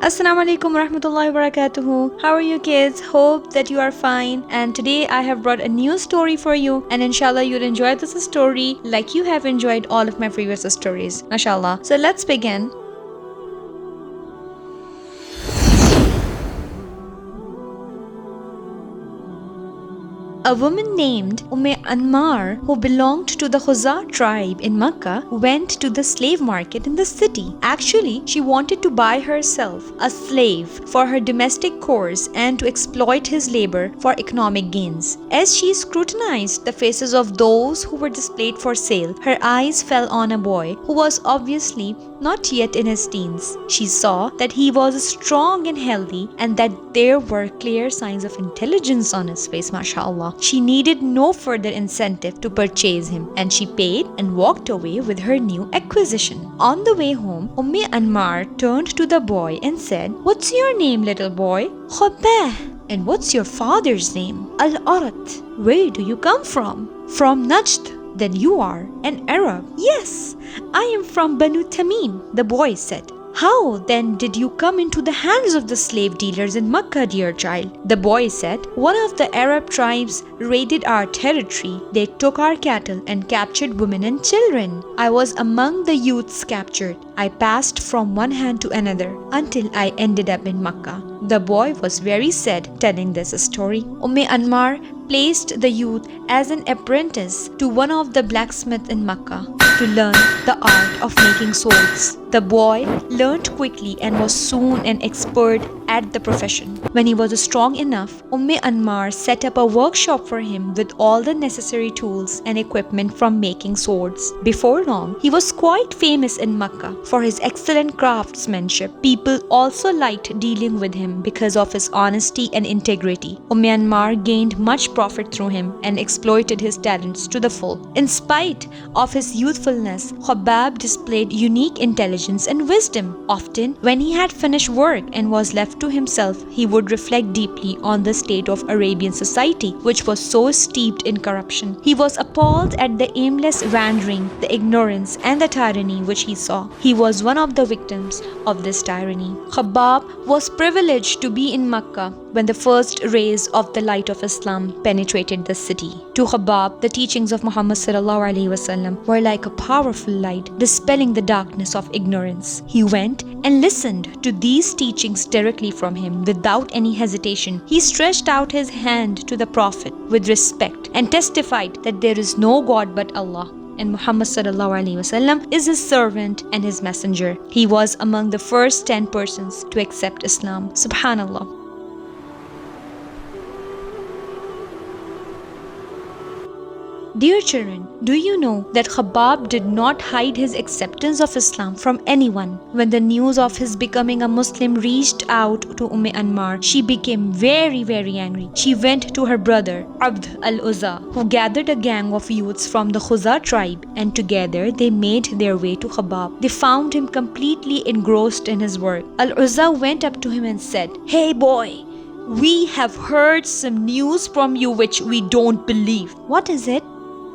Assalamu alaikum warahmatullahi wabarakatuh. How are you kids? Hope that you are fine. And today I have brought a new story for you, and inshallah you'll enjoy this story like you have enjoyed all of my previous stories. Mashallah. So let's begin. A woman named Ammar, who belonged to the Hazart tribe in Mecca, went to the slave market in the city. Actually, she wanted to buy herself a slave for her domestic chores and to exploit his labor for economic gains. As she scrutinized the faces of those who were displayed for sale, her eyes fell on a boy who was obviously not yet in his teens. She saw that he was strong and healthy and that there were clear signs of intelligence on his face, mashallah. She needed no further incentive to purchase him, and she paid and walked away with her new acquisition. On the way home, Ammar turned to the boy and said, "What's your name, little boy?" "Khabab." "And what's your father's name?" "Al-Arat." "Where do you come from?" "From Najd." "Then you are an Arab." "Yes, I am from Banu Tamim," the boy said. "How then did you come into the hands of the slave dealers in Mecca, dear child?" The boy said, "One of the Arab tribes raided our territory. They took our cattle and captured women and children. I was among the youths captured. I passed from one hand to another until I ended up in Mecca." The boy was very sad telling this story. Ammar placed the youth as an apprentice to one of the blacksmiths in Mecca to learn the art of making swords. The boy learned quickly and was soon an expert at the profession. When he was strong enough, Ammar set up a workshop for him with all the necessary tools and equipment from making swords. Before long, he was quite famous in Mecca for his excellent craftsmanship. People also liked dealing with him because of his honesty and integrity. Ammar gained much profit through him and exploited his talents to the full. In spite of his youthfulness, Khabab displayed unique intelligence and wisdom. Often, when he had finished work and was left to himself, he would reflect deeply on the state of Arabian society, which was so steeped in corruption. He was appalled at the aimless wandering, the ignorance, and the tyranny which he saw. He was one of the victims of this tyranny. Khabab was privileged to be in Mecca when the first rays of the light of Islam penetrated the city. To Khabab, the teachings of Muhammad were like a powerful light, dispelling the darkness of ignorance. He went and listened to these teachings directly from him without any hesitation. He stretched out his hand to the Prophet with respect and testified that there is no God but Allah, and Muhammad is his servant and his messenger. He was among the first 10 persons to accept Islam. Subhanallah. Dear children, do you know that Khabab did not hide his acceptance of Islam from anyone? When the news of his becoming a Muslim reached out to Ammar, she became very angry. She went to her brother, Abd al-Uzza, who gathered a gang of youths from the Khuzar tribe, and together they made their way to Khabab. They found him completely engrossed in his work. Al-Uzza went up to him and said, "Hey boy, we have heard some news from you which we don't believe." "What is it?"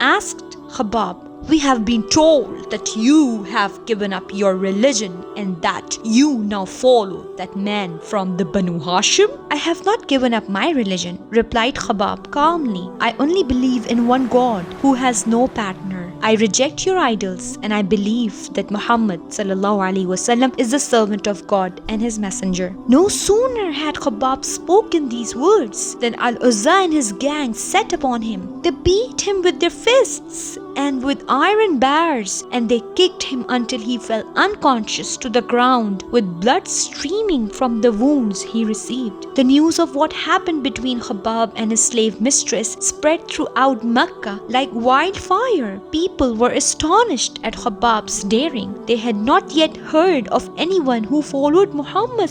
asked Khabab. "We have been told that you have given up your religion and that you now follow that man from the Banu Hashim." "I have not given up my religion," replied Khabab calmly. "I only believe in one God who has no partner. I reject your idols and I believe that Muhammad is the servant of God and his messenger." No sooner had Khabab spoken these words than Al-Uzza and his gang set upon him. They beat him with their fists and with iron bars, and they kicked him until he fell unconscious to the ground with blood streaming from the wounds he received. The news of what happened between Khabab and his slave mistress spread throughout Mecca like wildfire. People were astonished at Khabab's daring. They had not yet heard of anyone who followed Muhammad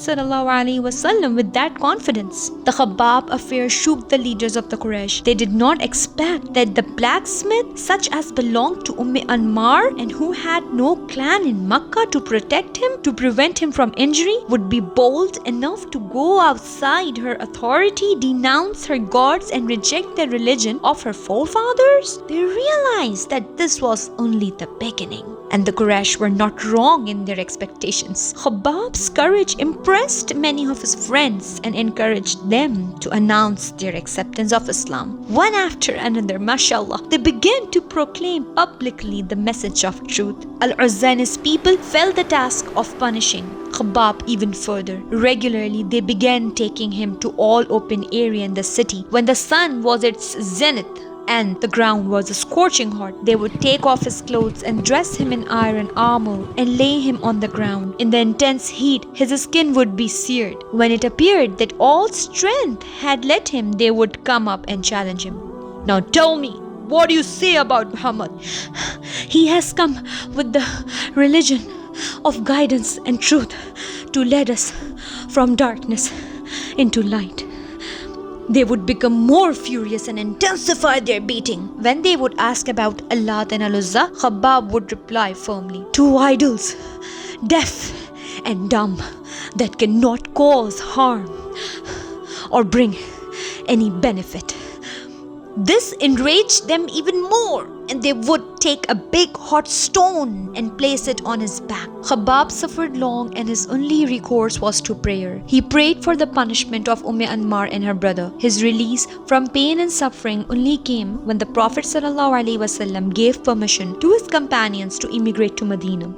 with that confidence. The Khabab affair shook the leaders of the Quraysh. They did not expect that the blacksmith, such as belonged to Ammar and who had no clan in Mecca to protect him, to prevent him from injury, would be bold enough to go outside her authority, denounce her gods, and reject the religion of her forefathers. They realized that this was only the beginning. And the Quraysh were not wrong in their expectations. Khabab's courage impressed many of his friends and encouraged them to announce their acceptance of Islam. One after another, mashallah, they began to proclaim publicly the message of truth. Al-Uzza and his people felt the task of punishing Khabab even further. Regularly, they began taking him to all open area in the city. When the sun was at its zenith and the ground was scorching hot, they would take off his clothes and dress him in iron armor and lay him on the ground. In the intense heat, his skin would be seared. When it appeared that all strength had left him, they would come up and challenge him. Now tell me, what do you say about Muhammad? He has come with the religion of guidance and truth to lead us from darkness into light. They would become more furious and intensify their beating. When they would ask about Allah and Al-Uzza, Khabab would reply firmly, "Two idols, deaf and dumb, that cannot cause harm or bring any benefit." This enraged them even more, and they would take a big hot stone and place it on his back. Khabab suffered long, and his only recourse was to prayer. He prayed for the punishment of Anmar and her brother. His release from pain and suffering only came when the Prophet ﷺ gave permission to his companions to immigrate to Medina.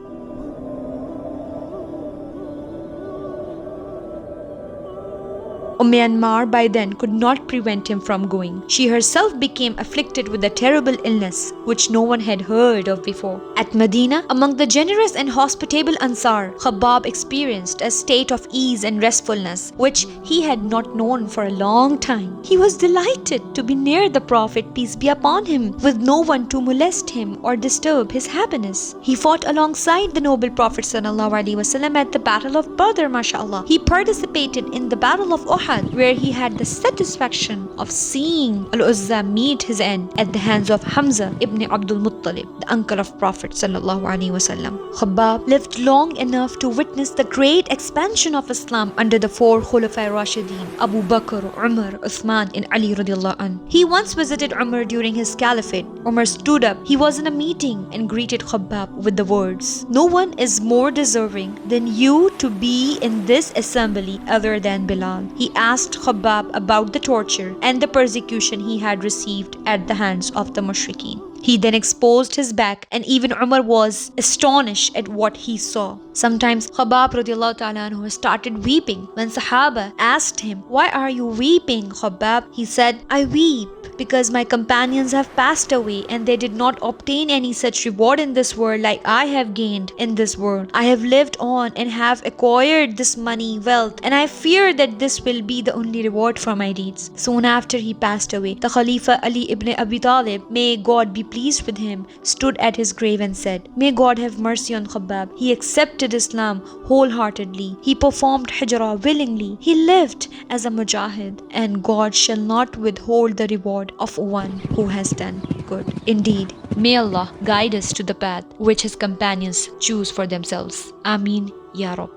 Anmar by then could not prevent him from going. She herself became afflicted with a terrible illness which no one had heard of before. At Medina, among the generous and hospitable Ansar, Khabab experienced a state of ease and restfulness which he had not known for a long time. He was delighted to be near the Prophet, peace be upon him, with no one to molest him or disturb his happiness. He fought alongside the noble Prophet ﷺ at the Battle of Badr, mashallah. He participated in the Battle of Uhud, where he had the satisfaction of seeing Al-Uzza meet his end at the hands of Hamza ibn Abdul Muttalib, the uncle of Prophet ﷺ. Khabab lived long enough to witness the great expansion of Islam under the four Khulafai Rashidin, Abu Bakr, Umar, Uthman and Ali radiallahu anh. He once visited Umar during his caliphate. Umar stood up. He was in a meeting and greeted Khabab with the words, "No one is more deserving than you to be in this assembly other than Bilal." He asked Khabab about the torture and the persecution he had received at the hands of the mushrikeen. He then exposed his back, and even Umar was astonished at what he saw. Sometimes Khabab radiallahu ta'ala anhu started weeping. When Sahaba asked him, "Why are you weeping, Khabab?" He said, "I weep because my companions have passed away and they did not obtain any such reward in this world like I have gained in this world. I have lived on and have acquired this money, wealth, and I fear that this will be the only reward for my deeds." Soon after he passed away, the Khalifa Ali ibn Abi Talib, may God be pleased with him, stood at his grave and said, "May God have mercy on Khabab. He accepted Islam wholeheartedly. He performed hijrah willingly. He lived as a mujahid, and God shall not withhold the reward of one who has done good. Indeed, may Allah guide us to the path which his companions choose for themselves. Ameen, Ya Rabb.